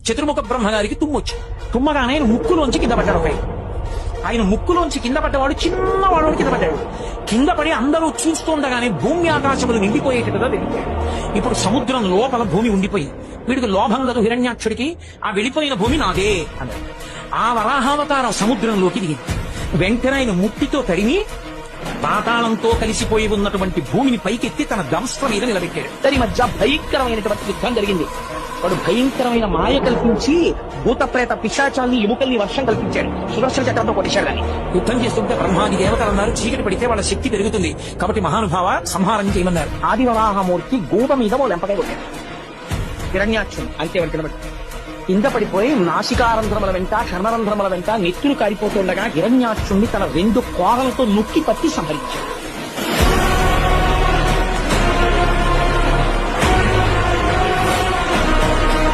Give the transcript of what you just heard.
చతుర్ముఖ బ్రహ్మగారికి తుమ్మొచ్చింది. తుమ్మగానే ఆయన ముక్కులోంచి కింద పడ్డాడు. ఆయన ముక్కులోంచి కింద పడ్డవాడు చిన్నవాడు కింద పడ్డాడు. కింద పడి అందరూ చూస్తుండగానే భూమి ఆకాశములు నిండిపోయేటట్టుగా వెళ్ళిపోయాడు. ఇప్పుడు సముద్రం లోపల భూమి ఉండిపోయింది. వీడికి లోభం లేదు హిరణ్యాక్షుడికి. ఆ వెళ్ళిపోయిన భూమి నాదే అన్నాడు. ఆ వరాహావతారం సముద్రంలోకి దిగింది. వెంటనే ఆయన ముట్టితో తడిమి పాతాళంతో కలిసిపోయి ఉన్నటువంటి భూమిని పైకెత్తి తన దంస్ట్ర మీద నిలబెట్టాడు. దాని మధ్య భయంకరమైనటువంటి యుద్ధం జరిగింది. వాడు భయంకరమైన మాయ కల్పించి భూత ప్రేత పిశాచాల్ని ఎముకల్ని వర్షం కల్పించాడు. సుదర్శన చక్రంతో కొట్టేశాడు. కానీ యుద్ధం చేస్తుంటే బ్రహ్మాది దేవతలు అన్నారు, చీకటి పడితే వాళ్ళ శక్తి పెరుగుతుంది కాబట్టి మహానుభావ సంహారం చేయమన్నారు. ఆదివరాహమూర్తి గూప మీద ఓ లెంపకాయ కొట్టాడు. హిరణ్యాక్షుడు అంతే వెంట కింద పడిపోయి నాసికారంధ్రముల వెంట కర్ణరంధ్రముల వెంట నెత్తులు కారిపోతుండగా హిరణ్యాక్షుణ్ణి తన 2 కోరలతో నొక్కి పట్టి సంహరించాడు.